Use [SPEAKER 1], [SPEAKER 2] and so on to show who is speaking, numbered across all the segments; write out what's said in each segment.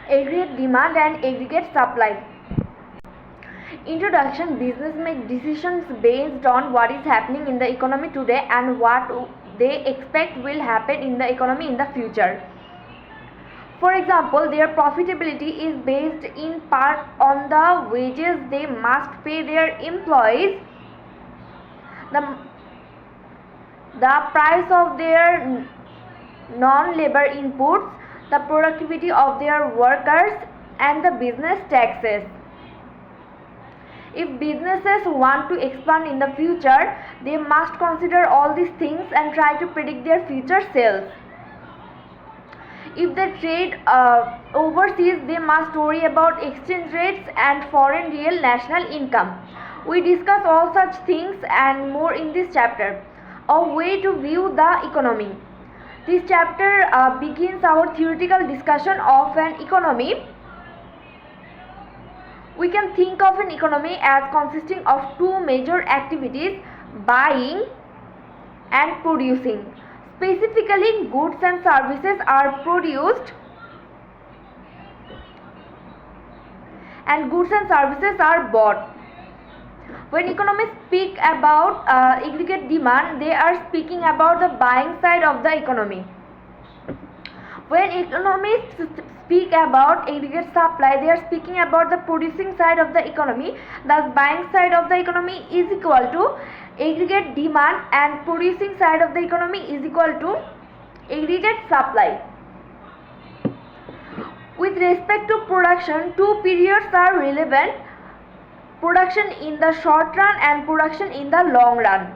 [SPEAKER 1] Aggregate demand and aggregate supply. Introduction. Business make decisions based on what is happening in the economy today and what they expect will happen in the economy in the future. For example, their profitability is based in part on the wages they must pay their employees, the price of their non-labor inputs, the productivity of their workers, and the business taxes. If businesses want to expand in the future, they must consider all these things and try to predict their future sales. If they trade overseas, they must worry about exchange rates and foreign real national income. We discuss all such things and more in this chapter. A way to view the economy. This chapter begins our theoretical discussion of an economy. We can think of an economy as consisting of two major activities, buying and producing. Specifically, goods and services are produced and goods and services are bought. When economists speak about aggregate demand, they are speaking about the buying side of the economy. When economists speak about aggregate supply, they are speaking about the producing side of the economy. Thus, buying side of the economy is equal to aggregate demand and producing side of the economy is equal to aggregate supply. With respect to production, two periods are relevant: production in the short run and production in the long run.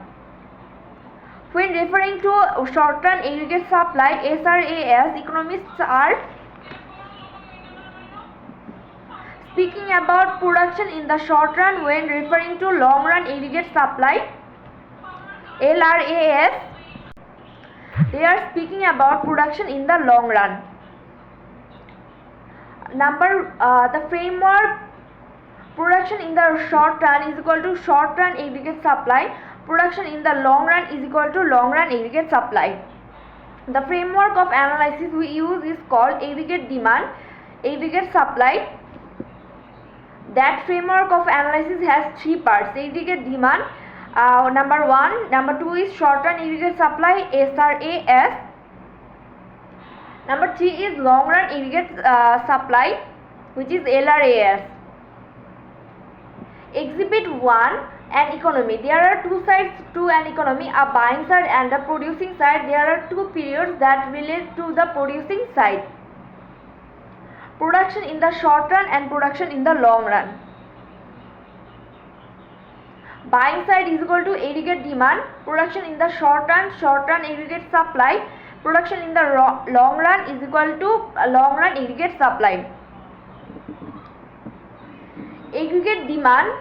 [SPEAKER 1] When referring to short run aggregate supply, SRAS, economists are speaking about production in the short run. When referring to long run aggregate supply, LRAS, they are speaking about production in the long run. The framework: production in the short run is equal to short run aggregate supply. Production in the long run is equal to long run aggregate supply. The framework of analysis we use is called aggregate demand, aggregate supply. That framework of analysis has three parts: aggregate demand, number 1, number 2 is short run aggregate supply, SRAS, number 3 is long run aggregate supply, which is LRAS. Exhibit 1, an economy. There are two sides to an economy, a buying side and a producing side. There are two periods that relate to the producing side: production in the short run and production in the long run. Buying side is equal to aggregate demand, production in the short run aggregate supply, production in the long run is equal to long run aggregate supply. Aggregate demand.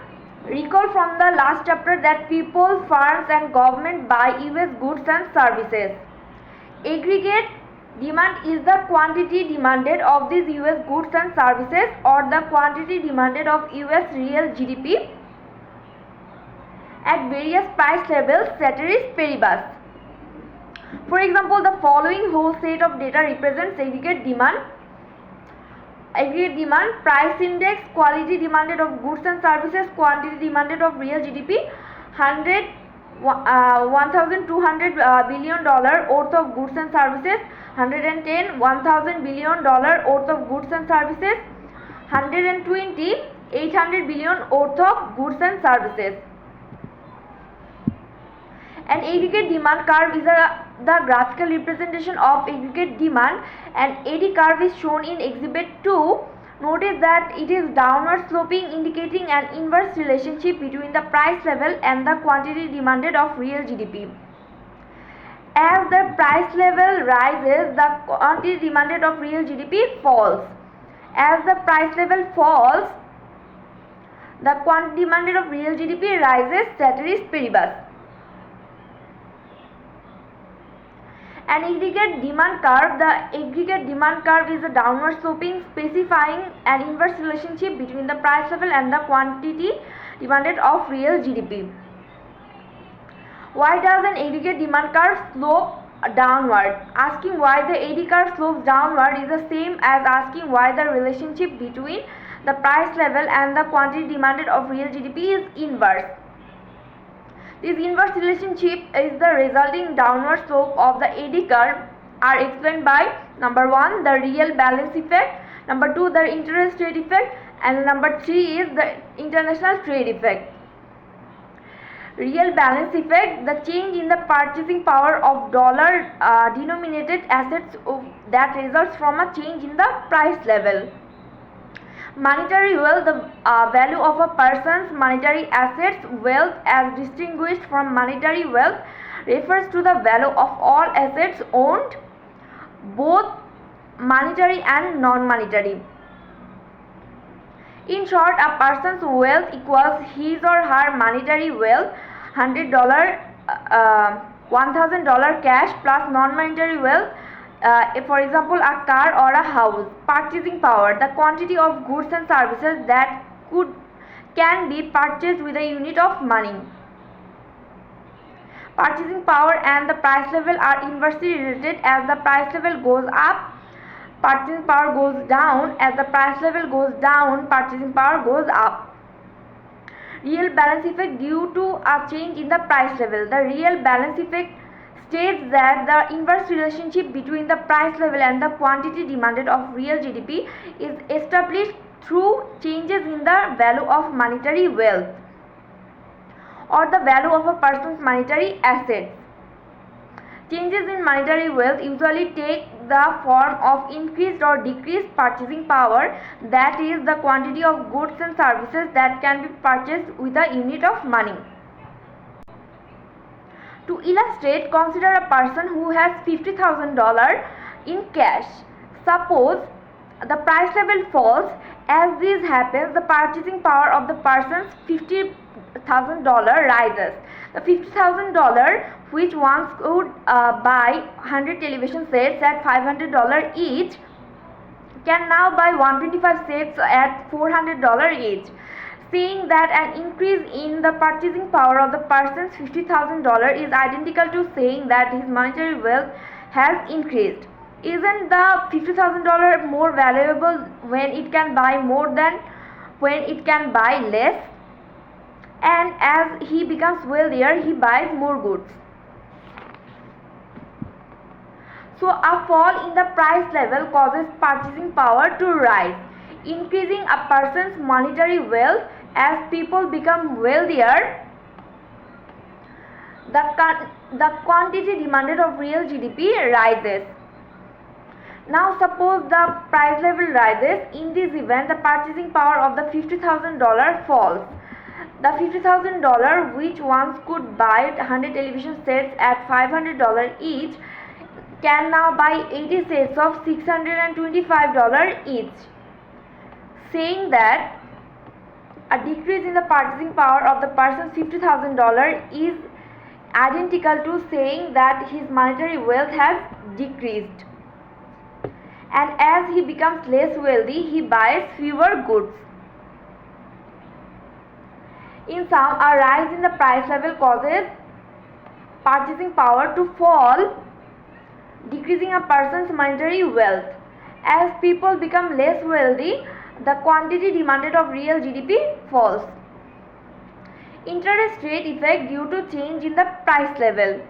[SPEAKER 1] Recall from the last chapter that people, firms and government buy US goods and services. Aggregate demand is the quantity demanded of these US goods and services, or the quantity demanded of US real GDP at various price levels, ceteris paribus. For example, the following whole set of data represents aggregate demand. Aggregate demand: price index, quality demanded of goods and services, quantity demanded of real GDP, $1,200 billion worth of goods and services, 110 $1,000 billion worth of goods and services, 120 $800 billion worth of goods and services. An aggregate demand curve is the graphical representation of aggregate demand. An AD curve is shown in Exhibit 2. Notice that it is downward sloping, indicating an inverse relationship between the price level and the quantity demanded of real GDP. As the price level rises, the quantity demanded of real GDP falls. As the price level falls, the quantity demanded of real GDP rises, ceteris paribus. An aggregate demand curve. The aggregate demand curve is a downward sloping, specifying an inverse relationship between the price level and the quantity demanded of real GDP. Why does an aggregate demand curve slope downward. Asking why the AD curve slopes downward is the same as asking why the relationship between the price level and the quantity demanded of real GDP is inverse. This inverse relationship is the resulting downward slope of the AD curve are explained by number 1 the real balance effect, number 2 the interest rate effect, and number 3 is the international trade effect. Real balance effect, the change in the purchasing power of dollar denominated assets that results from a change in the price level. Monetary wealth, the value of a person's monetary assets. Wealth as distinguished from monetary wealth refers to the value of all assets owned, both monetary and non-monetary. In short, a person's wealth equals his or her monetary wealth, $100, $1,000 cash plus non-monetary wealth, for example a car or a house. Purchasing power, the quantity of goods and services that can be purchased with a unit of money. Purchasing power and the price level are inversely related. As the price level goes up, purchasing power goes down. As the price level goes down, purchasing power goes up. Real balance effect due to a change in the price level. The real balance effect states that the inverse relationship between the price level and the quantity demanded of real GDP is established through changes in the value of monetary wealth or the value of a person's monetary assets. Changes in monetary wealth usually take the form of increased or decreased purchasing power, that is, the quantity of goods and services that can be purchased with a unit of money. To illustrate, consider a person who has $50,000 in cash. Suppose the price level falls. As this happens, the purchasing power of the person's $50,000 rises. The $50,000, which once could buy 100 television sets at $500 each, can now buy 125 sets at $400 each. Seeing that an increase in the purchasing power of the person's $50,000 is identical to saying that his monetary wealth has increased. Isn't the $50,000 more valuable when it can buy more than when it can buy less? And as he becomes wealthier, he buys more goods. So a fall in the price level causes purchasing power to rise, increasing a person's monetary wealth. As people become wealthier, the quantity demanded of real GDP rises. Now suppose the price level rises. In this event, the purchasing power of the $50,000 falls. The $50,000, which once could buy 100 television sets at $500 each, can now buy 80 sets of $625 each. Saying that a decrease in the purchasing power of the person's $50,000 is identical to saying that his monetary wealth has decreased. And as he becomes less wealthy, he buys fewer goods. In sum, a rise in the price level causes purchasing power to fall, decreasing a person's monetary wealth. As people become less wealthy, the quantity demanded of real GDP falls. Interest rate effect due to change in the price level.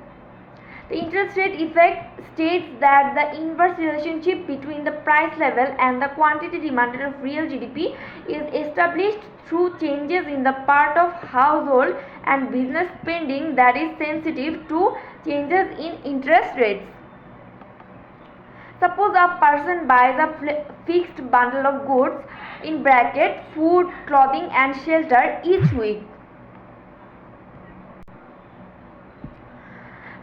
[SPEAKER 1] The interest rate effect states that the inverse relationship between the price level and the quantity demanded of real GDP is established through changes in the part of household and business spending that is sensitive to changes in interest rates. Suppose a person buys a fixed bundle of goods in bracket food, clothing and shelter each week.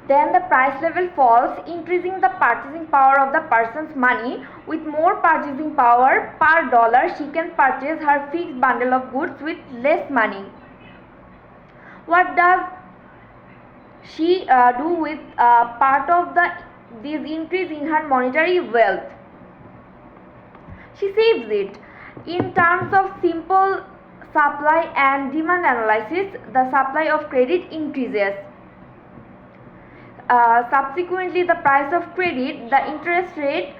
[SPEAKER 1] Then the price level falls, increasing the purchasing power of the person's money. With more purchasing power per dollar, she can purchase her fixed bundle of goods with less money. What does she do with part of this increase in her monetary wealth? She saves it. In terms of simple supply and demand analysis, the supply of credit increases. Subsequently, the price of credit, the interest rate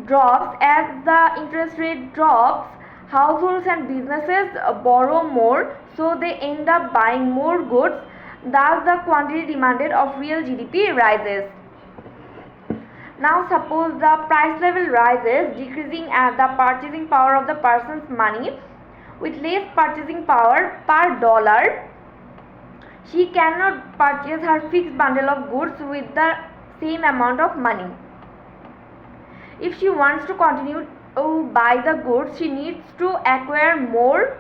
[SPEAKER 1] drops. As the interest rate drops, households and businesses borrow more, so they end up buying more goods. Thus, the quantity demanded of real GDP rises. Now, suppose the price level rises, decreasing the purchasing power of the person's money. With less purchasing power per dollar, she cannot purchase her fixed bundle of goods with the same amount of money. If she wants to continue to buy the goods, she needs to acquire more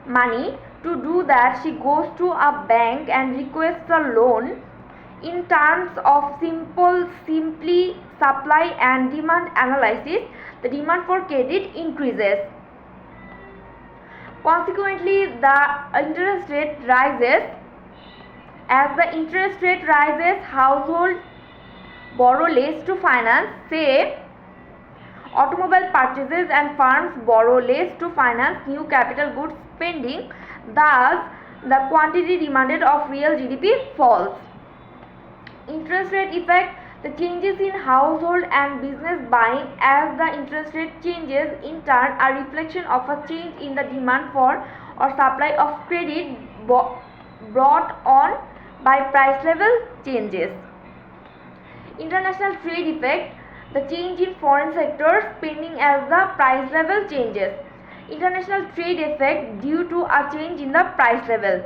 [SPEAKER 1] money. To do that, she goes to a bank and requests a loan. In terms of simply supply and demand analysis, the demand for credit increases. Consequently, the interest rate rises. As the interest rate rises, households borrow less to finance, say, automobile purchases, and firms borrow less to finance new capital goods spending. Thus, the quantity demanded of real GDP falls. Interest rate effect, the changes in household and business buying as the interest rate changes in turn are reflection of a change in the demand for or supply of credit brought on by price level changes. International trade effect, the change in foreign sector spending as the price level changes. International trade effect due to a change in the price level.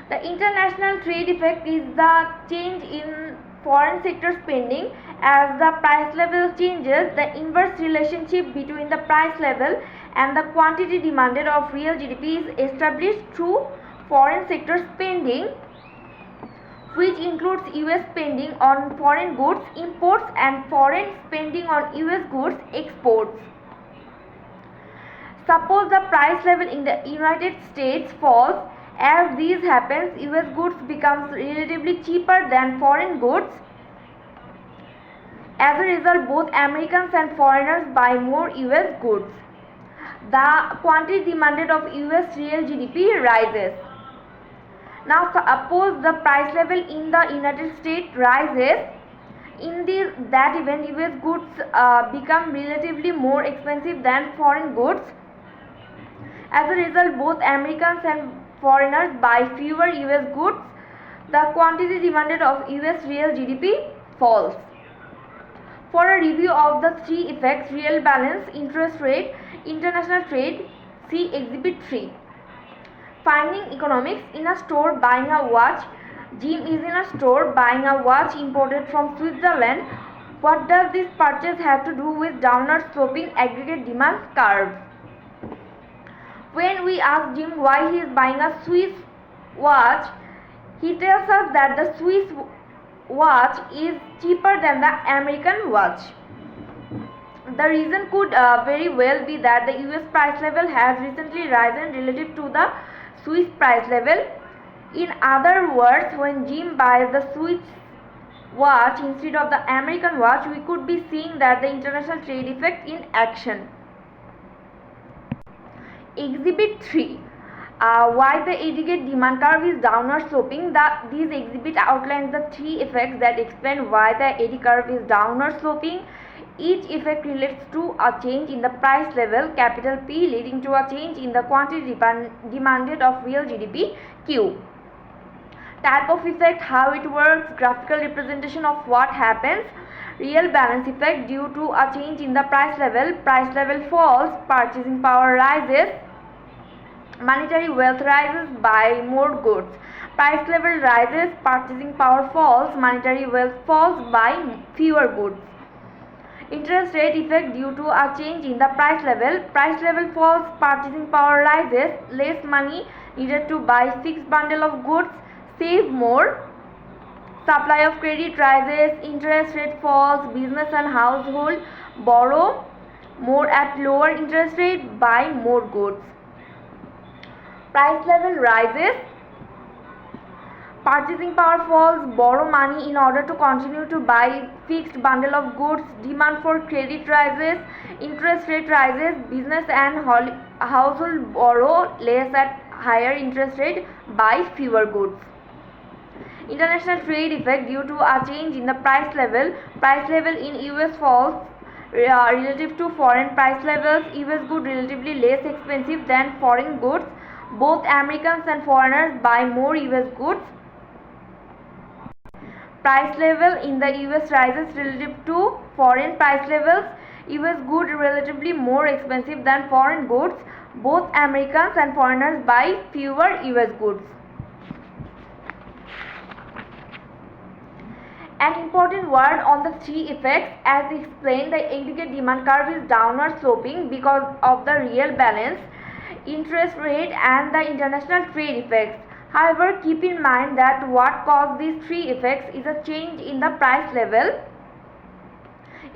[SPEAKER 1] The international trade effect is the change in foreign sector spending as the price level changes. The inverse relationship between the price level and the quantity demanded of real GDP is established through foreign sector spending, which includes US spending on foreign goods imports and foreign spending on US goods exports. Suppose the price level in the United States falls. As this happens, US goods becomes relatively cheaper than foreign goods. As a result, both Americans and foreigners buy more US goods. The quantity demanded of US real GDP rises. Now, suppose the price level in the United States rises. In that event, US goods become relatively more expensive than foreign goods. As a result, both Americans and foreigners buy fewer US goods. The quantity demanded of US real GDP falls. For a review of the three effects, real balance, interest rate, international trade, see Exhibit 3. Finding economics. In a store buying a watch. Jim is in a store buying a watch imported from Switzerland. What does this purchase have to do with downward sloping aggregate demand curve? When we ask Jim why he is buying a Swiss watch, he tells us that the Swiss watch is cheaper than the American watch. The reason could very well be that the US price level has recently risen relative to the Swiss price level. In other words, when Jim buys the Swiss watch instead of the American watch, we could be seeing that the international trade effect in action. Exhibit 3. Why the aggregate demand curve is downward sloping. This exhibit outlines the three effects that explain why the AD curve is downward sloping. Each effect relates to a change in the price level, capital P, leading to a change in the quantity demanded of real GDP, Q. Type of effect, how it works, graphical representation of what happens. Real balance effect, due to a change in the price level falls, purchasing power rises, monetary wealth rises, buy more goods. Price level rises, purchasing power falls, monetary wealth falls, buy fewer goods. Interest rate effect, due to a change in the price level falls, purchasing power rises, less money needed to buy fixed bundle of goods, save more. Supply of credit rises, interest rate falls, business and household borrow more at lower interest rate, buy more goods. Price level rises, purchasing power falls, borrow money in order to continue to buy fixed bundle of goods, demand for credit rises, interest rate rises, business and household borrow less at higher interest rate, buy fewer goods. International trade effect due to a change in the price level. Price level in US falls relative to foreign price levels. US goods relatively less expensive than foreign goods. Both Americans and foreigners buy more US goods. Price level in the US rises relative to foreign price levels. US goods relatively more expensive than foreign goods. Both Americans and foreigners buy fewer US goods. An important word on the three effects. As explained, the aggregate demand curve is downward sloping because of the real balance, interest rate and the international trade effects. However, keep in mind that what caused these three effects is a change in the price level.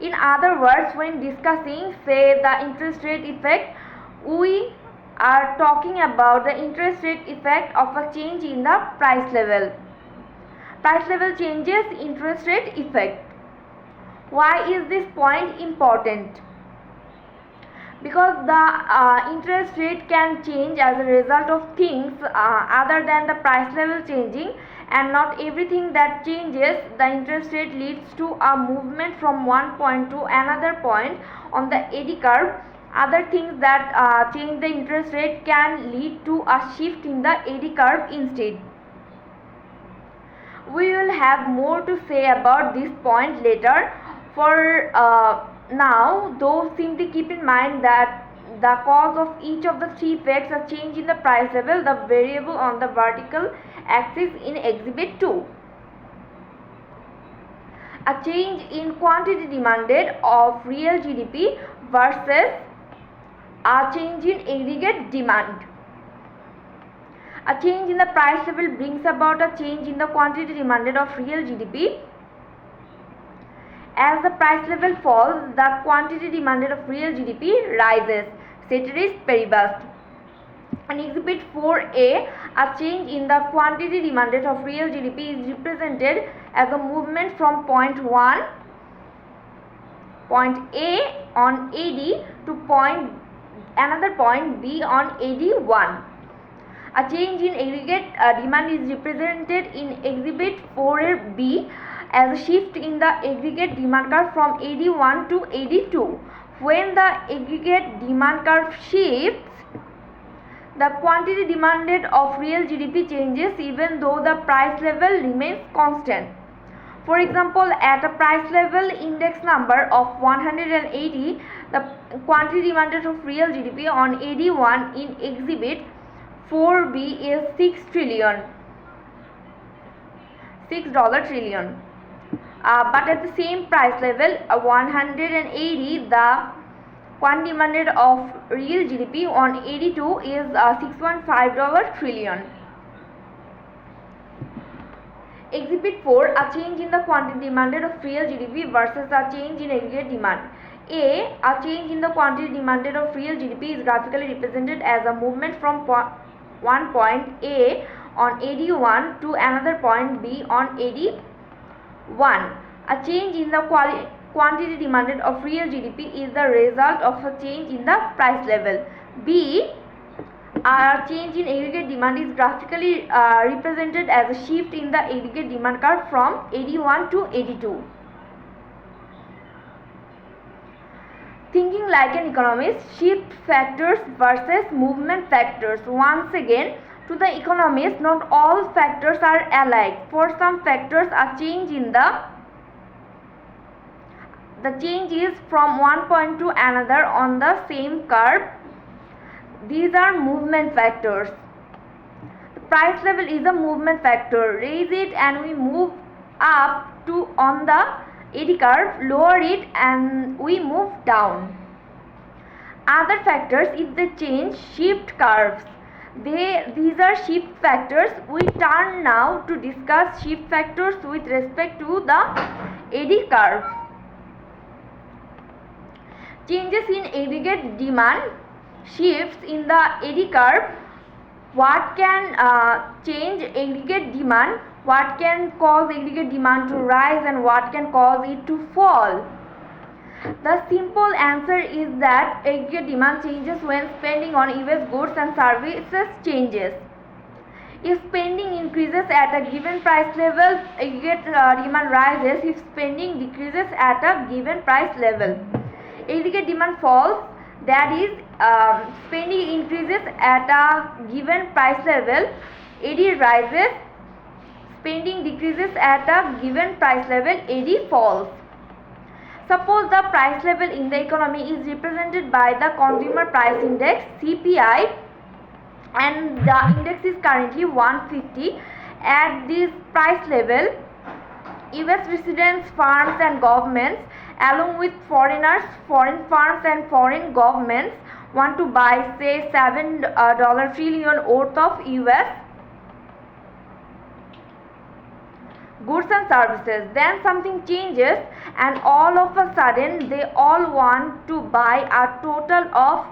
[SPEAKER 1] In other words, when discussing, say, the interest rate effect, we are talking about the interest rate effect of a change in the price level. Price level changes, interest rate effect. Why is this point important? Because the interest rate can change as a result of things other than the price level changing, and not everything that changes the interest rate leads to a movement from one point to another point on the eddy curve. Other things that change the interest rate can lead to a shift in the eddy curve instead. We will have more to say about this point later. For now, though, simply keep in mind that the cause of each of the three effects a change in the price level, the variable on the vertical axis in Exhibit 2. A change in quantity demanded of real GDP versus a change in aggregate demand. A change in the price level brings about a change in the quantity demanded of real GDP. As the price level falls, the quantity demanded of real GDP rises. Ceteris paribus. In Exhibit 4a, a change in the quantity demanded of real GDP is represented as a movement from point A on AD to another point B on AD1. A change in aggregate demand is represented in Exhibit 4b as a shift in the aggregate demand curve from AD1 to AD2. When the aggregate demand curve shifts, the quantity demanded of real GDP changes even though the price level remains constant. For example, at a price level index number of 180, the quantity demanded of real GDP on AD1 in Exhibit 4b is $6 trillion. But at the same price level, 180, the quantity demanded of real GDP on AD2 is $6.5 trillion. Exhibit 4, a change in the quantity demanded of real GDP versus a change in aggregate demand. A change in the quantity demanded of real GDP is graphically represented as a movement from one point A on AD1 to another point B on AD1. A change in the quantity demanded of real GDP is the result of a change in the price level. B, a change in aggregate demand is graphically represented as a shift in the aggregate demand curve from AD1 to AD2. Thinking like an economist, shift factors versus movement factors. Once again, to the economist, not all factors are alike. For some factors, a change in the change is from one point to another on the same curve. These are movement factors. The price level is a movement factor. Raise it and we move up to on the eddy curve, lower it and we move down. Other factors, if they change, shift curves. These are shift factors. We turn now to discuss shift factors with respect to the eddy curve. Changes in aggregate demand, shifts in the eddy curve. What can change aggregate demand? What can cause aggregate demand to rise and what can cause it to fall? The simple answer is that aggregate demand changes when spending on US goods and services changes. If spending increases at a given price level, aggregate demand rises. If spending decreases at a given price level, aggregate demand falls. That is, spending increases at a given price level, AD rises. Spending decreases at a given price level, AD falls. Suppose the price level in the economy is represented by the consumer price index CPI, and the index is currently 150. At this price level, US residents, firms and governments along with foreigners, foreign firms and foreign governments want to buy say $7 trillion worth of US goods and services. Then something changes and all of a sudden they all want to buy a total of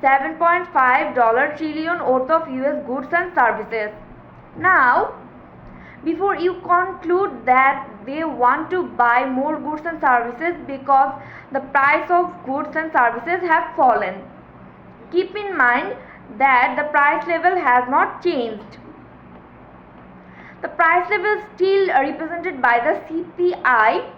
[SPEAKER 1] $7.5 trillion worth of US goods and services. Now, before you conclude that they want to buy more goods and services because the price of goods and services have fallen, keep in mind that the price level has not changed. The price level still represented by the CPI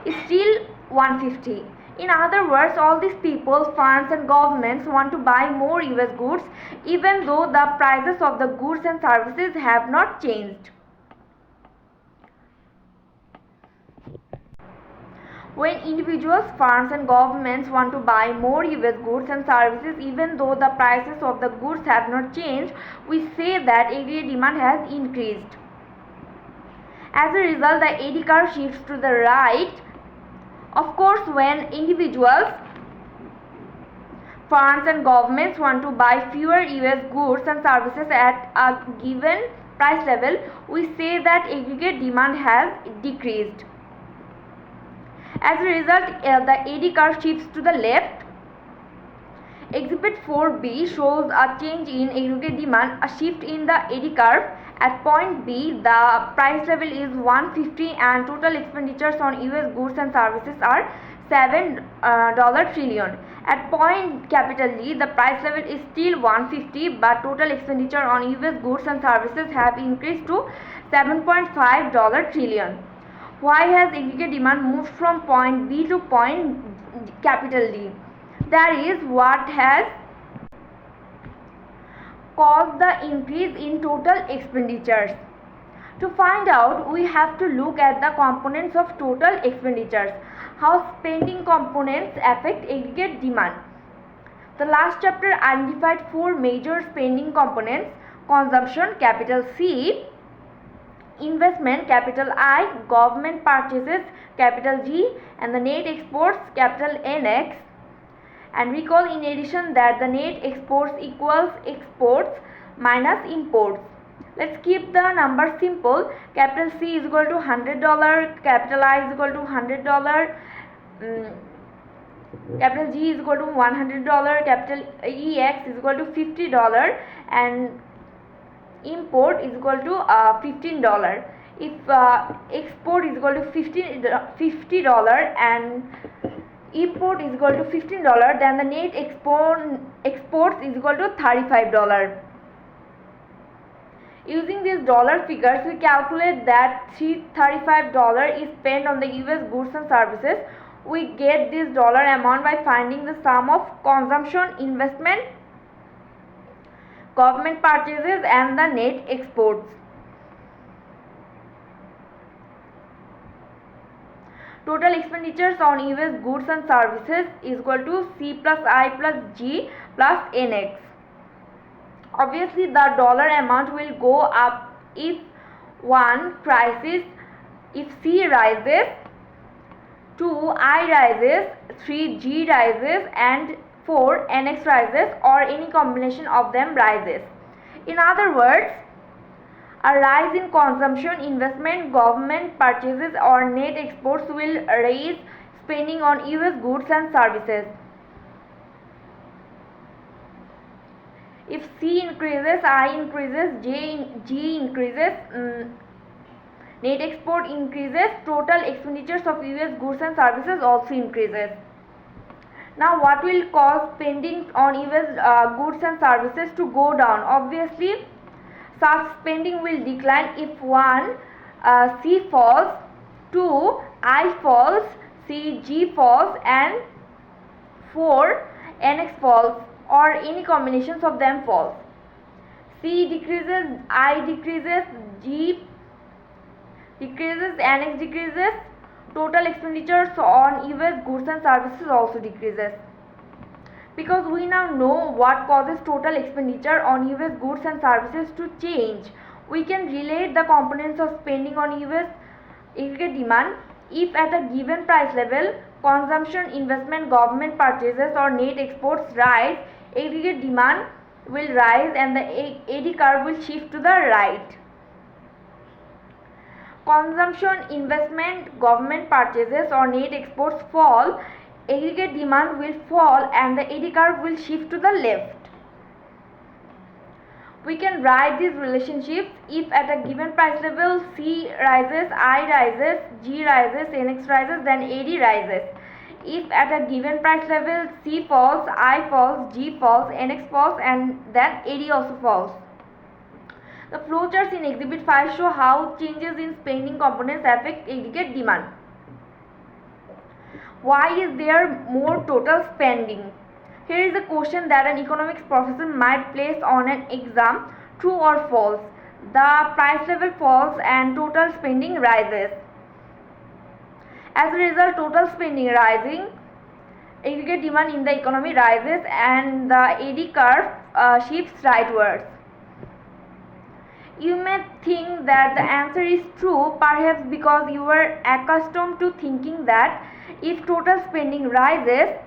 [SPEAKER 1] is still 150. In other words, all these people, firms and governments want to buy more US goods even though the prices of the goods and services have not changed. When individuals, firms and governments want to buy more US goods and services even though the prices of the goods have not changed, we say that aggregate demand has increased. As a result, the AD curve shifts to the right. Of course, when individuals, firms and governments want to buy fewer US goods and services at a given price level, we say that aggregate demand has decreased. As a result, the AD curve shifts to the left. Exhibit 4b shows a change in aggregate demand, a shift in the AD curve. At point B, the price level is 150 and total expenditures on US goods and services are $7 trillion. At point D, the price level is still 150 but total expenditure on US goods and services have increased to $7.5 trillion. Why has aggregate demand moved from point B to point D? That is what has caused the increase in total expenditures. To find out, we have to look at the components of total expenditures. How spending components affect aggregate demand. The last chapter identified four major spending components: consumption, capital C; investment, capital I; government purchases, capital G; and the net exports, capital NX. And recall in addition that the net exports equals exports minus imports. Let's keep the numbers simple. Capital C is equal to $100, capital I is equal to $100, capital G is equal to $100, capital EX is equal to $50, and import is equal to $15. If export is equal to $50 and import is equal to $15, then the net exports is equal to $35. Using these dollar figures, we calculate that $35 is spent on the US goods and services. We get this dollar amount by finding the sum of consumption, investment, government purchases and the net exports. Total expenditures on US goods and services is equal to C plus I plus G plus NX. Obviously, the dollar amount will go up if 1. prices, if C rises, 2. I rises, 3. G rises, and 4. NX rises, or any combination of them rises. In other words, a rise in consumption, investment, government purchases or net exports will raise spending on US goods and services. If C increases, I increases, G increases, net export increases, total expenditures of US goods and services also increases. Now, what will cause spending on US goods and services to go down? Obviously, such spending will decline if 1. C falls, 2. I falls, 3. G falls, and 4. NX falls, or any combinations of them falls. C decreases, I decreases, G decreases, NX decreases, total expenditures on US goods and services also decreases. Because we now know what causes total expenditure on US goods and services to change, we can relate the components of spending on US aggregate demand. If at a given price level, consumption, investment, government purchases or net exports rise, aggregate demand will rise and the AD curve will shift to the right. Consumption, investment, government purchases or net exports fall, aggregate demand will fall and the AD curve will shift to the left. We can write these relationships. If at a given price level C rises, I rises, G rises, NX rises, then AD rises. If at a given price level C falls, I falls, G falls, NX falls, and then AD also falls. The flowcharts in Exhibit 5 show how changes in spending components affect aggregate demand. Why is there more total spending? Here is a question that an economics professor might place on an exam: true or false? The price level falls and total spending rises. As a result, total spending rising, aggregate demand in the economy rises and the AD curve shifts rightwards. You may think that the answer is true, perhaps because you were accustomed to thinking that if total spending rises,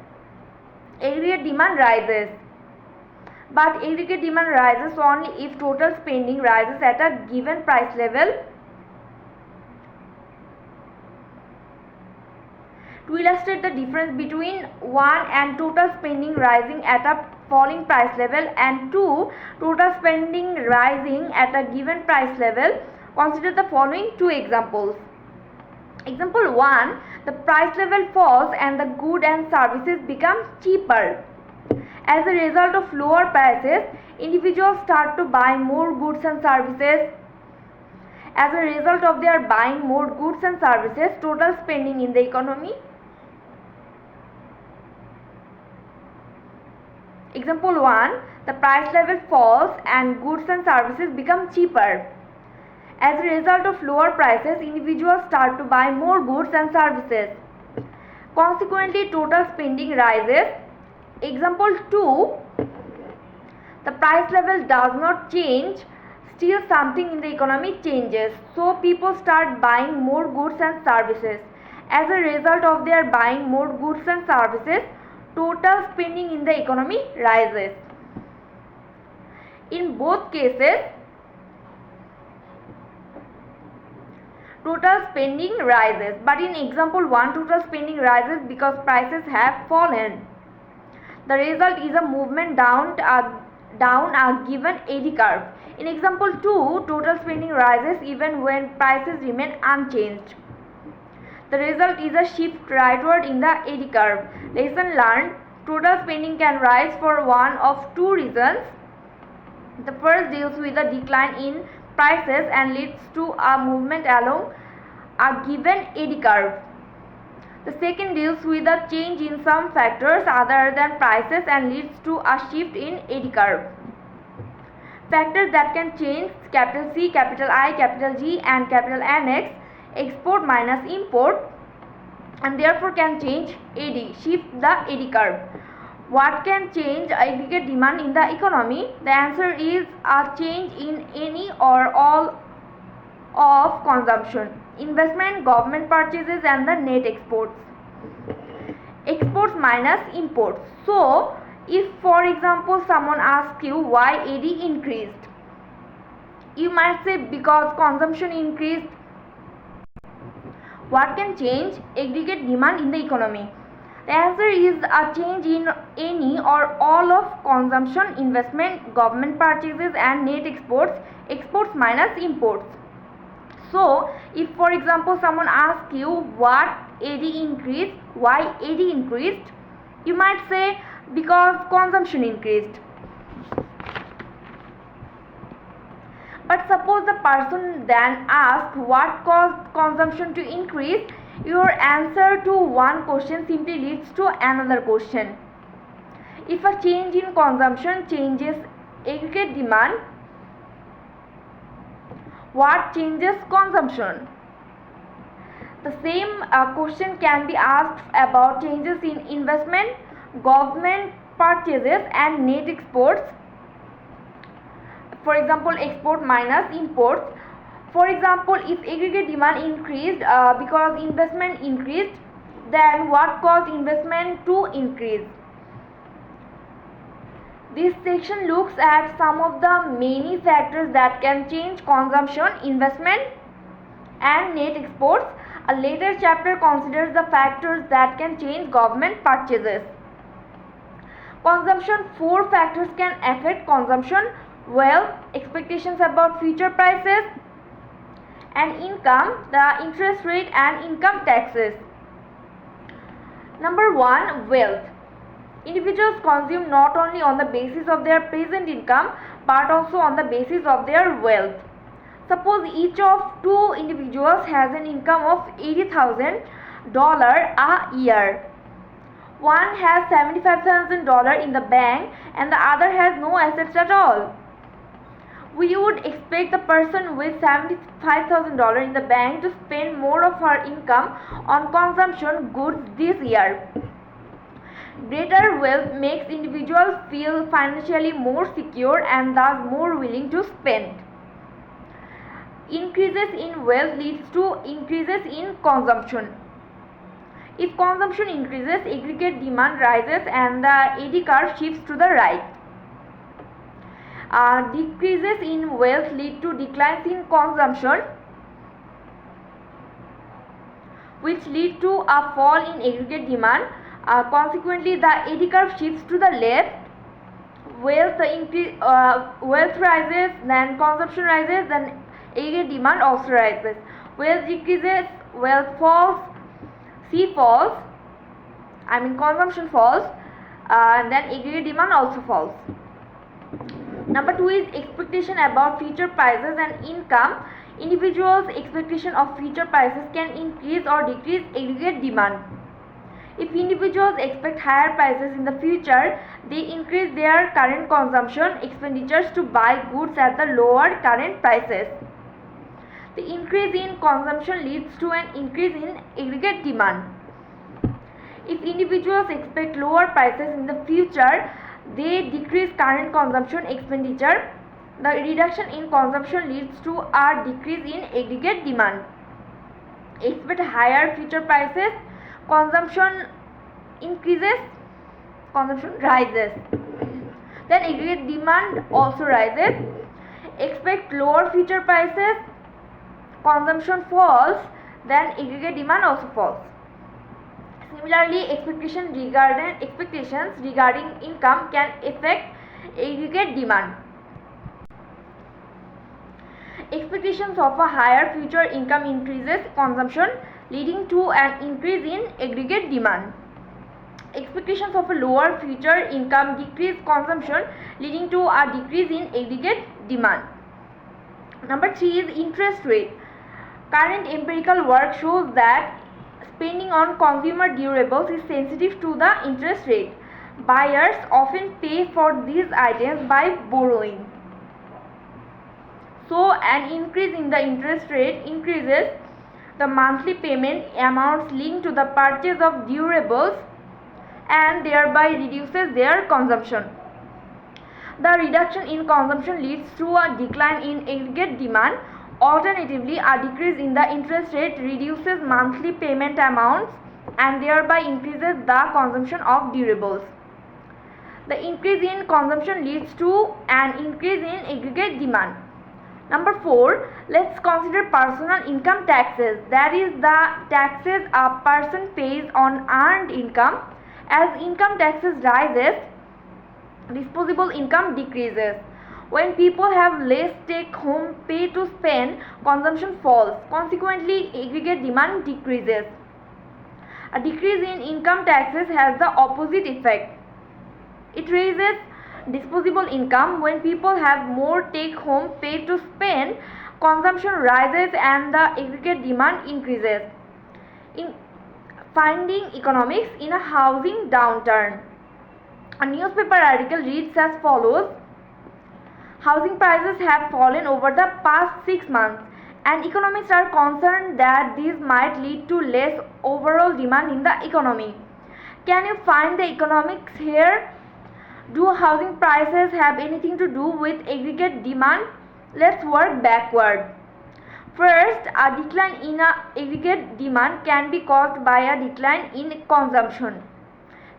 [SPEAKER 1] aggregate demand rises. But aggregate demand rises only if total spending rises at a given price level. To illustrate the difference between 1 and total spending rising at a falling price level and 2 total spending rising at a given price level, consider the following two examples. Example 1, the price level falls and the goods and services become cheaper. As a result of lower prices, individuals start to buy more goods and services. As a result of their buying more goods and services, total spending in the economy. Example 1, the price level falls and goods and services become cheaper. As a result of lower prices, individuals start to buy more goods and services. Consequently, total spending rises. Example 2, the price level does not change, still something in the economy changes. So people start buying more goods and services. As a result of their buying more goods and services, total spending in the economy rises. In both cases, total spending rises, but in example 1, total spending rises because prices have fallen. The result is a movement down a given AD curve. In example 2, total spending rises even when prices remain unchanged. The result is a shift rightward in the AD curve. Lesson learned: total spending can rise for one of two reasons. The first deals with a decline in prices and leads to a movement along a given AD curve. The second deals with a change in some factors other than prices and leads to a shift in AD curve. Factors that can change: capital C, capital I, capital G and capital NX, export minus import, and therefore can change AD, shift the AD curve. What can change aggregate demand in the economy? The answer is a change in any or all of consumption, investment, government purchases and the net exports. Exports minus imports. So, if for example someone asks you why AD increased, you might say because consumption increased. What can change aggregate demand in the economy? The answer is a change in any or all of consumption, investment, government purchases and net exports, exports minus imports. So, if for example someone asks you what AD increased, why AD increased, you might say because consumption increased. But suppose the person then asks what caused consumption to increase, your answer to one question simply leads to another question. If a change in consumption changes aggregate demand, what changes consumption? The same question can be asked about changes in investment, government purchases and net exports. For example, export minus imports. For example, if aggregate demand increased because investment increased, then what caused investment to increase? This section looks at some of the many factors that can change consumption, investment and net exports. A later chapter considers the factors that can change government purchases. Consumption. 4 factors can affect consumption: wealth, expectations about future prices and income, the interest rate and income taxes. Number 1, wealth. Individuals consume not only on the basis of their present income but also on the basis of their wealth. Suppose each of 2 individuals has an income of $80,000 a year. One has $75,000 in the bank and the other has no assets at all. We would expect the person with $75,000 in the bank to spend more of her income on consumption goods this year. Greater wealth makes individuals feel financially more secure and thus more willing to spend. Increases in wealth leads to increases in consumption. If consumption increases, aggregate demand rises and the AD curve shifts to the right. Decreases in wealth lead to declines in consumption, which lead to a fall in aggregate demand. Consequently, the AD curve shifts to the left. Wealth rises, then consumption rises, then aggregate demand also rises. Wealth decreases, wealth falls, consumption falls, and then aggregate demand also falls. Number 2 is expectation about future prices and income. Individuals' expectation of future prices can increase or decrease aggregate demand. If individuals expect higher prices in the future, they increase their current consumption expenditures to buy goods at the lower current prices. The increase in consumption leads to an increase in aggregate demand. If individuals expect lower prices in the future, they decrease current consumption expenditure. The reduction in consumption leads to a decrease in aggregate demand. Expect higher future prices, consumption increases, consumption rises. Then aggregate demand also rises. Expect lower future prices, consumption falls, then aggregate demand also falls. Similarly, expectations regarding income can affect aggregate demand. Expectations of a higher future income increases consumption, leading to an increase in aggregate demand. Expectations of a lower future income decrease consumption, leading to a decrease in aggregate demand. Number 3 is interest rate. Current empirical work shows that spending on consumer durables is sensitive to the interest rate. Buyers often pay for these items by borrowing. So, an increase in the interest rate increases the monthly payment amounts linked to the purchase of durables and thereby reduces their consumption. The reduction in consumption leads to a decline in aggregate demand. Alternatively, a decrease in the interest rate reduces monthly payment amounts and thereby increases the consumption of durables. The increase in consumption leads to an increase in aggregate demand. Number 4, let's consider personal income taxes. That is the taxes a person pays on earned income. As income taxes rises, disposable income decreases. When people have less take-home pay to spend, consumption falls. Consequently, aggregate demand decreases. A decrease in income taxes has the opposite effect. It raises disposable income. When people have more take home pay to spend, consumption rises and the aggregate demand increases. In finding economics in a housing downturn, a newspaper article reads as follows: housing prices have fallen over the past 6 months, and economists are concerned that this might lead to less overall demand in the economy. Can you find the economics here? Do housing prices have anything to do with aggregate demand? Let's work backward. First, a decline in aggregate demand can be caused by a decline in consumption.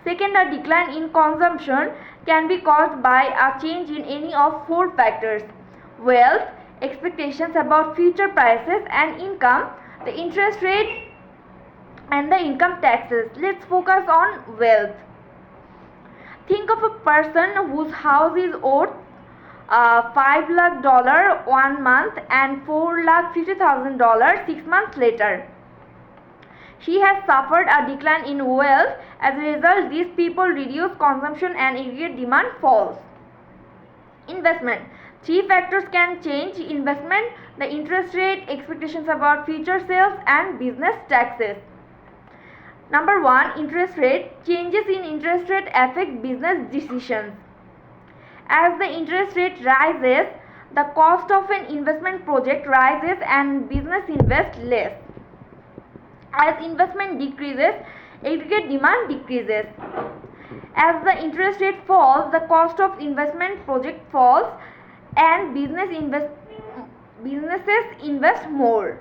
[SPEAKER 1] Second, a decline in consumption can be caused by a change in any of four factors: wealth, expectations about future prices and income, the interest rate, and the income taxes. Let's focus on wealth. Think of a person whose house is worth $5 lakh 1 month and $4,50,000 6 months later. She has suffered a decline in wealth. As a result, these people reduce consumption and aggregate demand falls. Investment. Three factors can change investment: the interest rate, expectations about future sales, and business taxes. Number 1, interest rate. Changes in interest rate affect business decisions. As the interest rate rises, the cost of an investment project rises and business invests less. As investment decreases, aggregate demand decreases. As the interest rate falls, the cost of investment project falls and businesses invest more.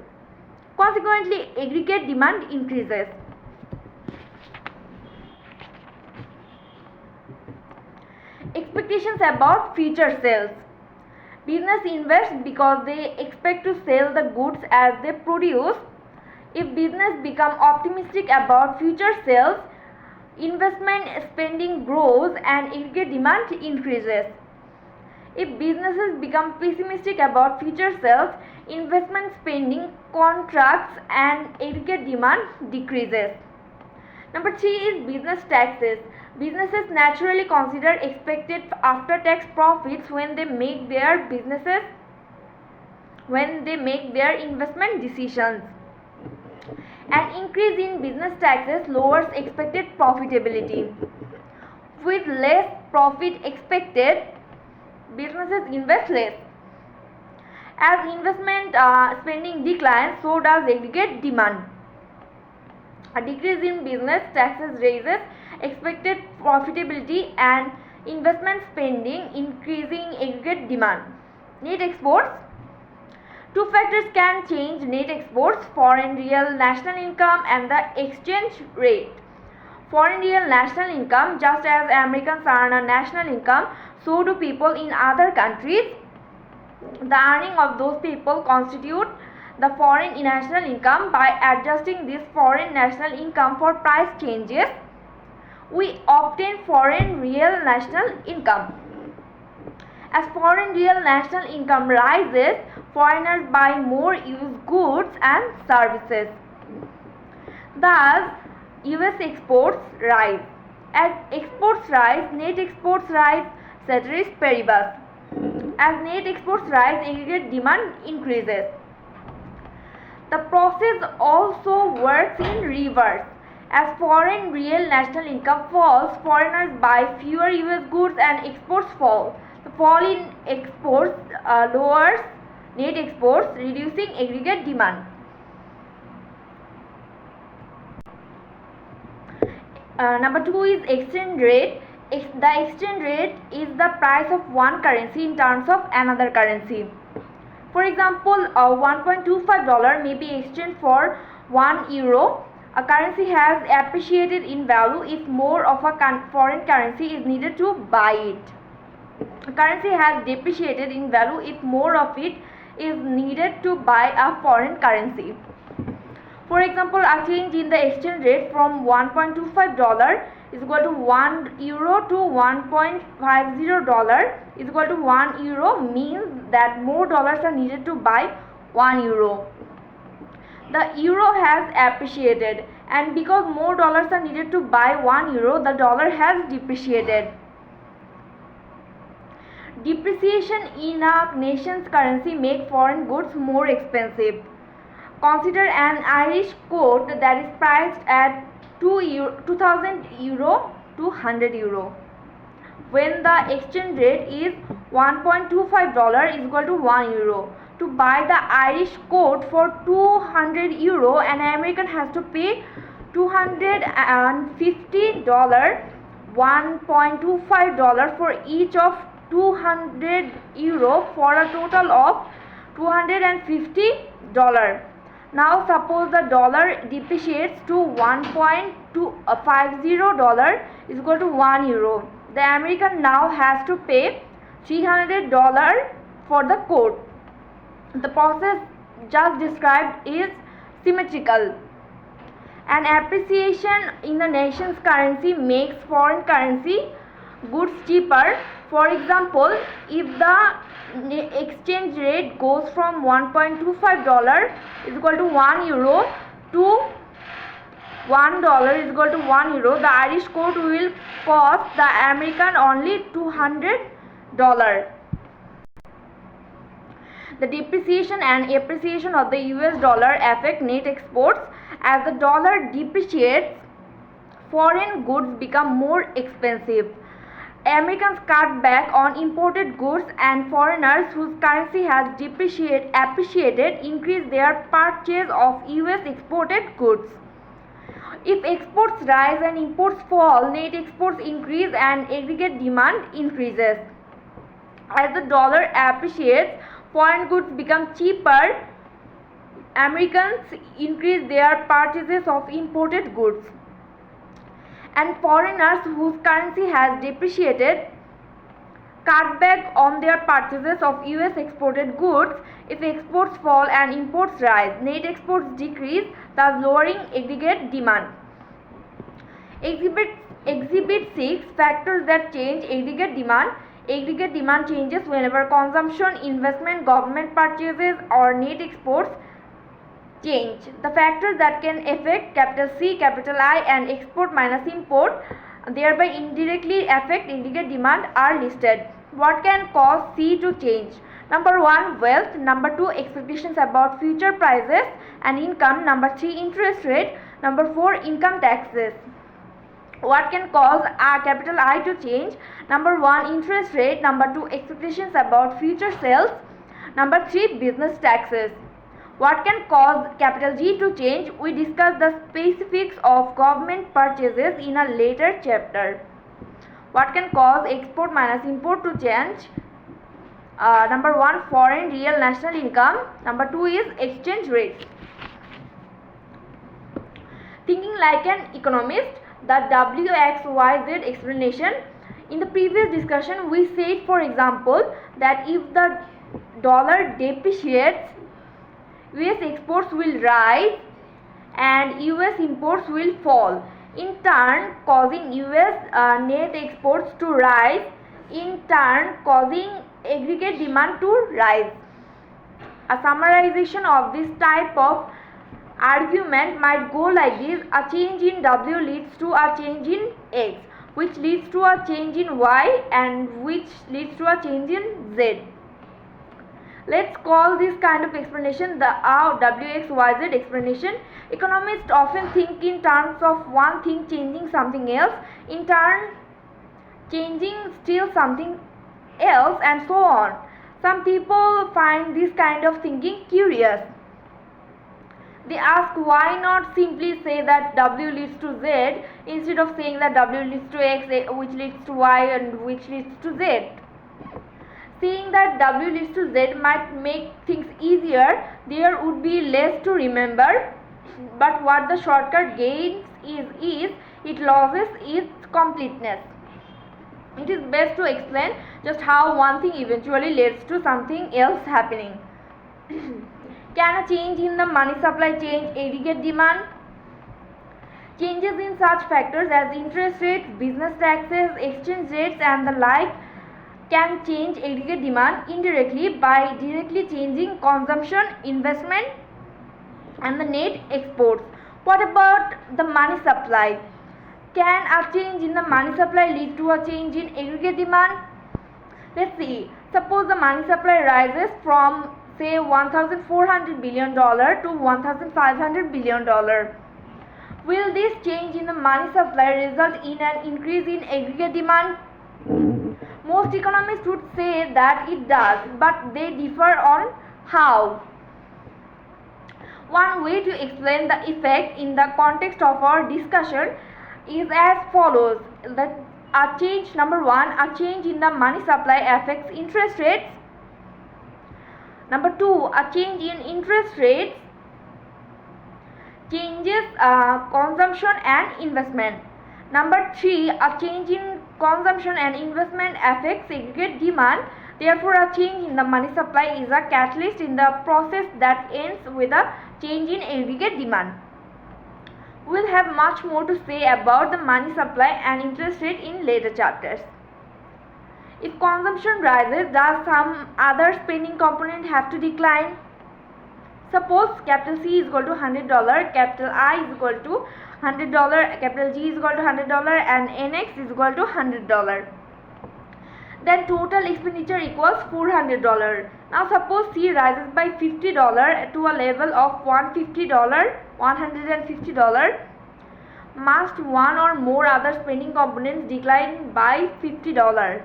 [SPEAKER 1] Consequently, aggregate demand increases. Expectations about future sales. Business invests because they expect to sell the goods as they produce. If business become optimistic about future sales, investment spending grows and aggregate demand increases. If businesses become pessimistic about future sales, investment spending contracts and aggregate demand decreases. Number 3 is business taxes. Businesses naturally consider expected after-tax profits when they make their investment decisions. An increase in business taxes lowers expected profitability. With less profit expected, businesses invest less. As investment spending declines, so does aggregate demand. A decrease in business taxes raises expected profitability and investment spending, increasing aggregate demand. Net exports. Two factors can change net exports: foreign real national income and the exchange rate. Foreign real national income: just as Americans earn a national income, so do people in other countries. The earning of those people constitute the foreign national income. By adjusting this foreign national income for price changes, we obtain foreign real national income. As foreign real national income rises, foreigners buy more used goods and services. Thus, US exports rise. As exports rise, net exports rise, ceteris paribus. As net exports rise, aggregate demand increases. The process also works in reverse. As foreign real national income falls, foreigners buy fewer US goods and exports fall. The fall in exports lowers net exports, reducing aggregate demand. Number 2 is exchange rate. The exchange rate is the price of one currency in terms of another currency. For example, $1.25 may be exchanged for €1. A currency has appreciated in value if more of a foreign currency is needed to buy it. A currency has depreciated in value if more of it is needed to buy a foreign currency. For example, a change in the exchange rate from $1.25 is equal to €1 to $1.50 is equal to €1 means that more dollars are needed to buy €1. The euro has appreciated, and because more dollars are needed to buy €1, the dollar has depreciated. Depreciation in a nation's currency makes foreign goods more expensive. Consider an Irish coat that is priced at 2000 euro to 100 euro. When the exchange rate is $1.25 is equal to 1 euro. To buy the Irish coat for 200 euro, an American has to pay $250, $1.25 for each of 200 euro for a total of $250. Now suppose the dollar depreciates to $1.250 is equal to 1 euro. The American now has to pay $300 for the coat. The process just described is symmetrical. An appreciation in the nation's currency makes foreign currency goods cheaper. For example, if the exchange rate goes from $1.25 is equal to 1 euro to $1 is equal to 1 euro, the Irish coat will cost the American only $200. The depreciation and appreciation of the US dollar affect net exports. As the dollar depreciates, foreign goods become more expensive. Americans cut back on imported goods, and foreigners whose currency has appreciated increase their purchase of US exported goods. If exports rise and imports fall, net exports increase and aggregate demand increases. As the dollar appreciates, foreign goods become cheaper. Americans increase their purchases of imported goods, and foreigners whose currency has depreciated cut back on their purchases of US exported goods. If exports fall and imports rise, net exports decrease, thus lowering aggregate demand. Exhibit 6, factors that change aggregate demand. Aggregate demand changes whenever consumption, investment, government purchases or net exports change. The factors that can affect capital C, capital I and export minus import, thereby indirectly affect aggregate demand, are listed. What can cause C to change? Number 1, wealth. Number 2, expectations about future prices and income. Number 3, interest rate. Number 4, income taxes. What can cause capital I to change? Number 1, interest rate. Number 2, expectations about future sales. Number 3, business taxes. What can cause capital G to change? We discuss the specifics of government purchases in a later chapter. What can cause export minus import to change? Number 1, foreign real national income. Number 2 is exchange rate. Thinking like an economist, the WXYZ explanation. In the previous discussion, we said, for example, that if the dollar depreciates, US exports will rise and US imports will fall, in turn causing US net exports to rise, in turn causing aggregate demand to rise. A summarization of this type of argument might go like this: a change in W leads to a change in X, which leads to a change in Y, and which leads to a change in Z. Let's call this kind of explanation the WXYZ explanation. Economists often think in terms of one thing changing something else, in turn changing still something else, and so on. Some people find this kind of thinking curious. They ask, why not simply say that W leads to Z instead of saying that W leads to X, which leads to Y, and which leads to Z? Saying that W leads to Z might make things easier, there would be less to remember, but what the shortcut gains is it loses its completeness. It is best to explain just how one thing eventually leads to something else happening. Can a change in the money supply change aggregate demand? Changes in such factors as interest rates, business taxes, exchange rates and the like can change aggregate demand indirectly by directly changing consumption, investment and the net exports. What about the money supply? Can a change in the money supply lead to a change in aggregate demand? Let's see. Suppose the money supply rises from say $1,400 billion to $1,500 billion. Will this change in the money supply result in an increase in aggregate demand? Most economists would say that it does, but they differ on how. One way to explain the effect in the context of our discussion is as follows. Number one, a change in the money supply affects interest rates. Number two, a change in interest rates changes consumption and investment. Number three, a change in consumption and investment affects aggregate demand. Therefore, a change in the money supply is a catalyst in the process that ends with a change in aggregate demand. We'll have much more to say about the money supply and interest rate in later chapters. If consumption rises, does some other spending component have to decline? Suppose capital C is equal to $100, capital I is equal to $100, capital G is equal to $100 and NX is equal to $100. Then total expenditure equals $400. Now suppose C rises by $50 to a level of $150. Must one or more other spending components decline by $50?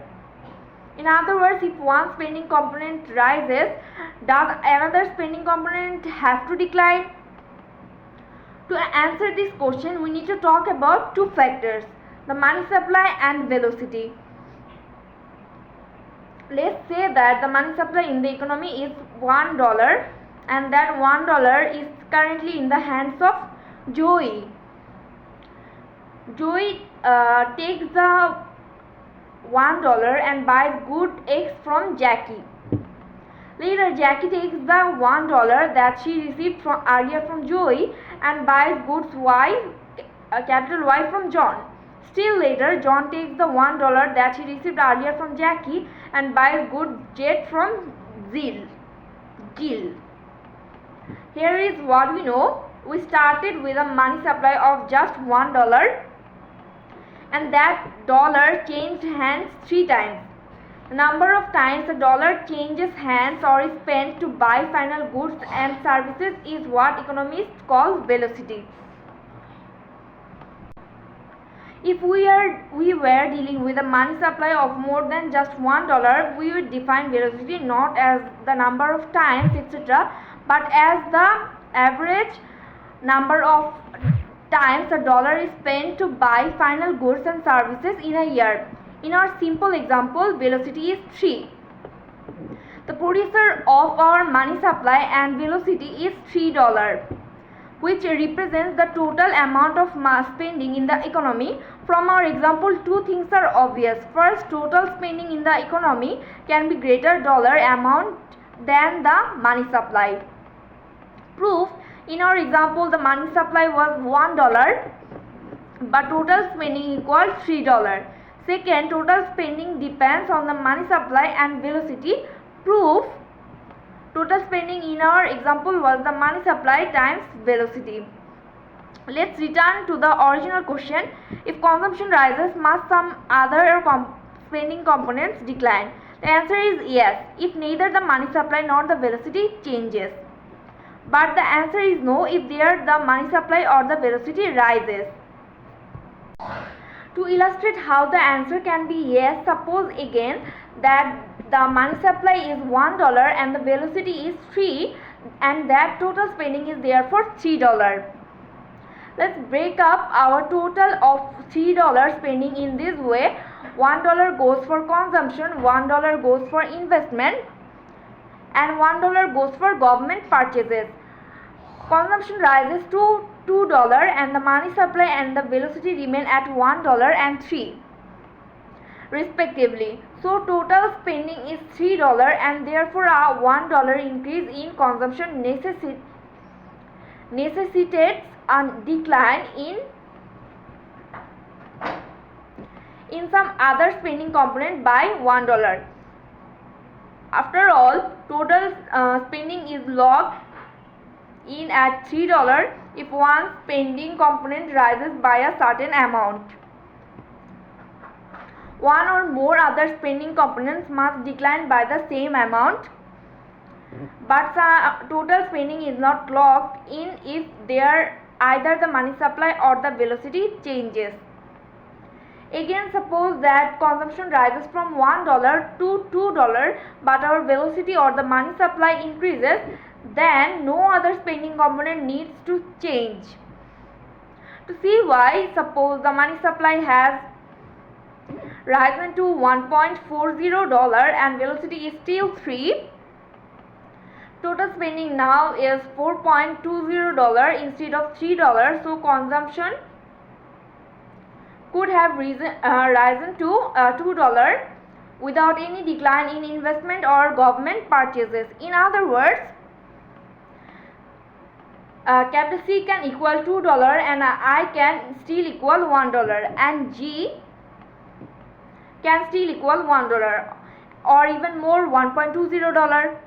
[SPEAKER 1] In other words, if one spending component rises, does another spending component have to decline? To answer this question, we need to talk about two factors, the money supply and velocity. Let's say that the money supply in the economy is $1 and that $1 is currently in the hands of Joey. Joey takes the $1 and buys good X from Jackie. Later, Jackie takes the $1 that she received earlier from Joey and buys goods Y, capital Y from John. Still later, John takes the $1 that he received earlier from Jackie and buys good Z from Jill. Here is what we know. We started with a money supply of just $1 and that dollar changed hands 3 times. The number of times a dollar changes hands or is spent to buy final goods and services is what economists call velocity. If we were dealing with a money supply of more than just $1, we would define velocity not as the number of times, etc., but as the average number of times a dollar is spent to buy final goods and services in a year. In our simple example, velocity is 3. The producer of our money supply and velocity is $3, which represents the total amount of mass spending in the economy. From our example, two things are obvious. First, total spending in the economy can be greater dollar amount than the money supply. Proof: in our example, the money supply was $1, but total spending equals $3. Second, total spending depends on the money supply and velocity. Proof: total spending in our example was the money supply times velocity. Let's return to the original question. If consumption rises, must some other spending components decline? The answer is yes, if neither the money supply nor the velocity changes. But the answer is no if the money supply or the velocity rises. To illustrate how the answer can be yes, suppose again that the money supply is $1 and the velocity is 3 and that total spending is therefore $3. Let's break up our total of $3 spending in this way. $1 goes for consumption, $1 goes for investment and $1 goes for government purchases. Consumption rises to $2 and the money supply and the velocity remain at $1 and 3 respectively. So total spending is $3 and therefore a $1 increase in consumption necessitates a decline in some other spending component by $1. After all, total spending is logged in at $3 if one spending component rises by a certain amount. one or more other spending components must decline by the same amount, but total spending is not locked in if either the money supply or the velocity changes. Again, suppose that consumption rises from $1 to $2, but our velocity or the money supply increases, then no other spending component needs to change. To see why, suppose the money supply has risen to $1.40 and velocity is still 3. Total spending now is $4.20 instead of $3, so consumption could have risen to $2 without any decline in investment or government purchases. In other words, capital C can equal $2 and I can still equal $1, and G can still equal $1 or even more, $1.20.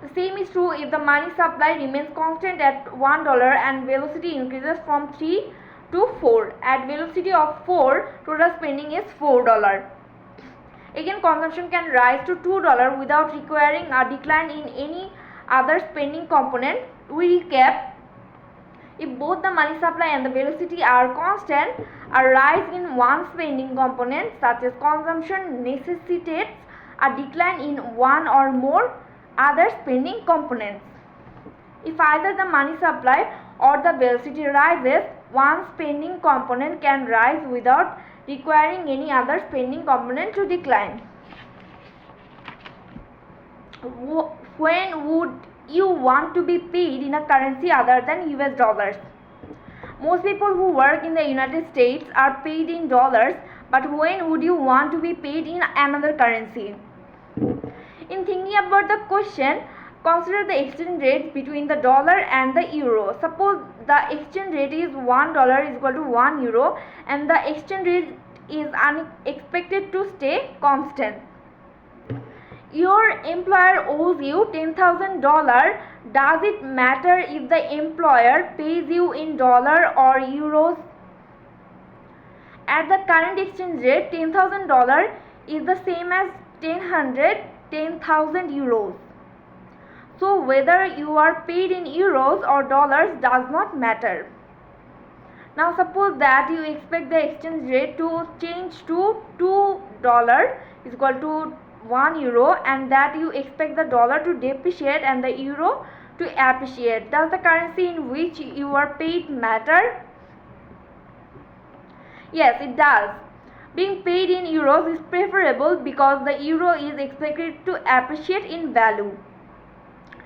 [SPEAKER 1] The same is true if the money supply remains constant at $1 and velocity increases from 3 to 4. At velocity of 4, total spending is $4. Again, consumption can rise to $2 without requiring a decline in any other spending component. We recap. If both the money supply and the velocity are constant, a rise in one spending component such as consumption necessitates a decline in one or more other spending components. If either the money supply or the velocity rises, one spending component can rise without requiring any other spending component to decline. When would you want to be paid in a currency other than US dollars? Most people who work in the United States are paid in dollars, but when would you want to be paid in another currency? In thinking about the question, consider the exchange rate between the dollar and the euro. Suppose the exchange rate is $1 is equal to 1 euro and the exchange rate is expected to stay constant. Your employer owes you $10,000. Does it matter if the employer pays you in dollar or euros? At the current exchange rate, $10,000 is the same as 10,000 euros. So whether you are paid in euros or dollars does not matter. Now suppose that you expect the exchange rate to change to $2 is equal to 1 euro, and that you expect the dollar to depreciate and the euro to appreciate. Does the currency in which you are paid matter? Yes, it does. Being paid in euros is preferable because the euro is expected to appreciate in value.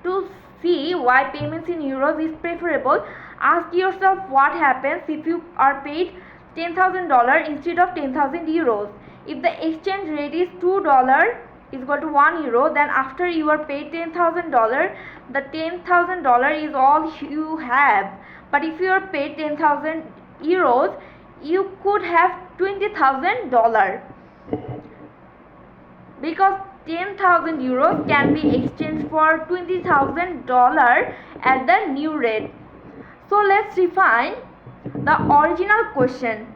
[SPEAKER 1] To see why payments in euros is preferable, ask yourself what happens if you are paid $10,000 instead of 10,000 euros. If the exchange rate is $2 is equal to 1 euro, then after you are paid $10,000, the $10,000 is all you have. But if you are paid 10,000 euros, you could have $20,000 because 10,000 euros can be exchanged for $20,000 at the new rate. So let's define the original question.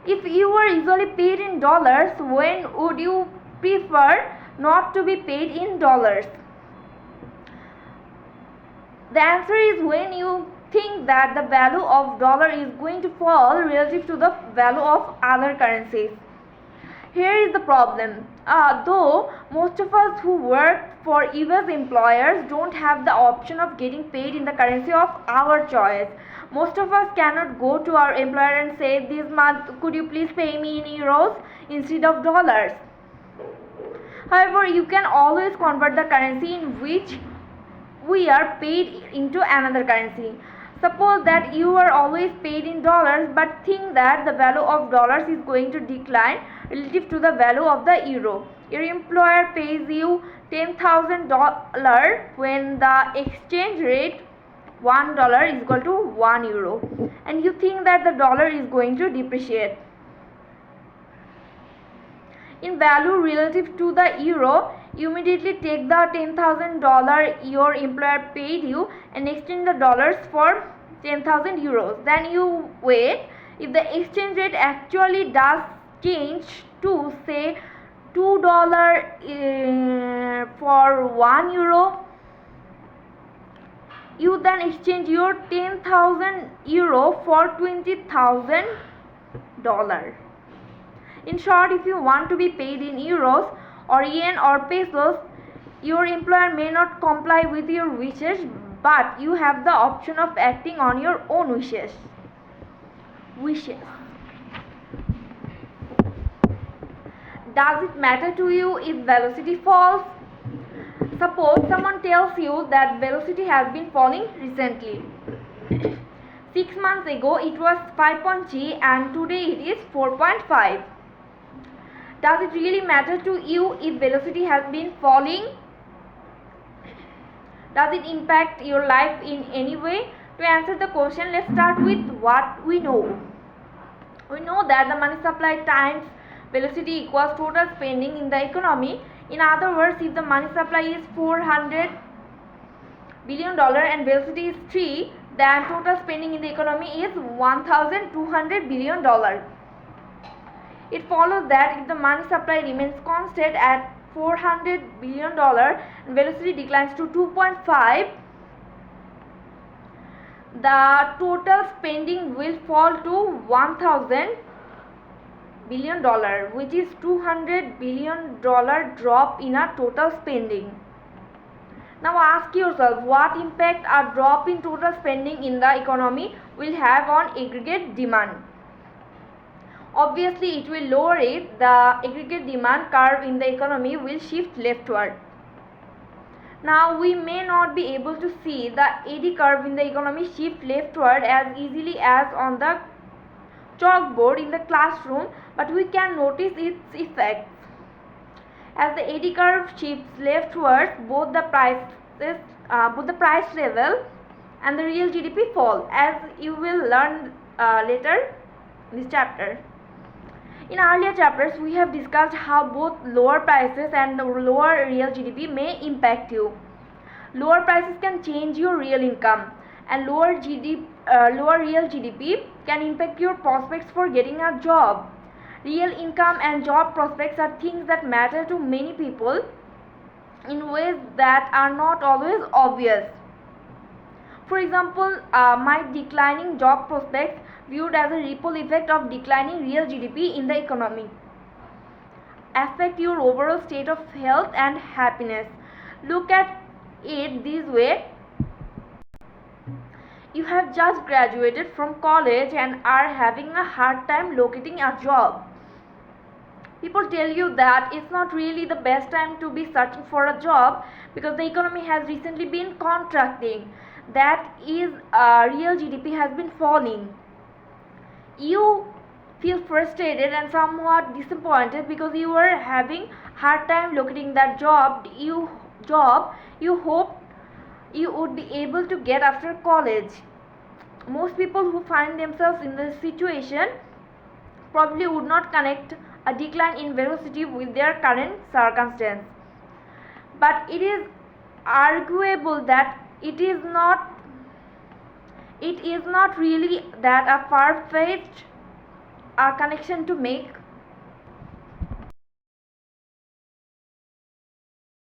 [SPEAKER 1] If you were usually paid in dollars, when would you prefer not to be paid in dollars? The answer is when you think that the value of dollar is going to fall relative to the value of other currencies. Here is the problem. Though most of us who work for US employers don't have the option of getting paid in the currency of our choice. Most of us cannot go to our employer and say, this month could you please pay me in euros instead of dollars. However, you can always convert the currency in which we are paid into another currency. Suppose that you are always paid in dollars but think that the value of dollars is going to decline relative to the value of the euro. Your employer pays you $10,000 when the exchange rate $1 is equal to 1 euro, and you think that the dollar is going to depreciate in value relative to the euro. You immediately take the $10,000 your employer paid you and exchange the dollars for 10,000 euros. Then you wait. If the exchange rate actually does change to to say $2 for €1, you then exchange your 10,000 euro for $20,000. In short, if you want to be paid in euros or yen or pesos, your employer may not comply with your wishes, but you have the option of acting on your own wishes. Does it matter to you if velocity falls? Suppose someone tells you that velocity has been falling recently. 6 months ago it was 5.3 and today it is 4.5. Does it really matter to you if velocity has been falling? Does it impact your life in any way? To answer the question, let's start with what we know. We know that the money supply times velocity equals total spending in the economy. In other words, if the money supply is $400 billion and velocity is 3, then total spending in the economy is $1,200 billion. It follows that if the money supply remains constant at $400 billion and velocity declines to 2.5, the total spending will fall to $1,000 billion, which is $200 billion drop in a total spending. Now ask yourself, what impact a drop in total spending in the economy will have on aggregate demand? Obviously, it will lower it. The aggregate demand curve in the economy will shift leftward. Now we may not be able to see the eddy curve in the economy shift leftward as easily as on the chalkboard in the classroom, but we can notice its effects. As the eddy curve shifts leftwards, both the price level and the real GDP fall, as you will learn later in this chapter. In earlier chapters, we have discussed how both lower prices and lower real GDP may impact you. Lower prices can change your real income, and lower real GDP can impact your prospects for getting a job. Real income and job prospects are things that matter to many people in ways that are not always obvious. For example, my declining job prospects viewed as a ripple effect of declining real GDP in the economy affect your overall state of health and happiness. Look at it this way. You have just graduated from college and are having a hard time locating a job. People tell you that it's not really the best time to be searching for a job because the economy has recently been contracting. That is, real GDP has been falling. You feel frustrated and somewhat disappointed because you are having hard time locating that job you hoped you would be able to get after college. Most people who find themselves in this situation probably would not connect a decline in velocity with their current circumstance. But it is arguable that it is not really that a far-fetched connection to make.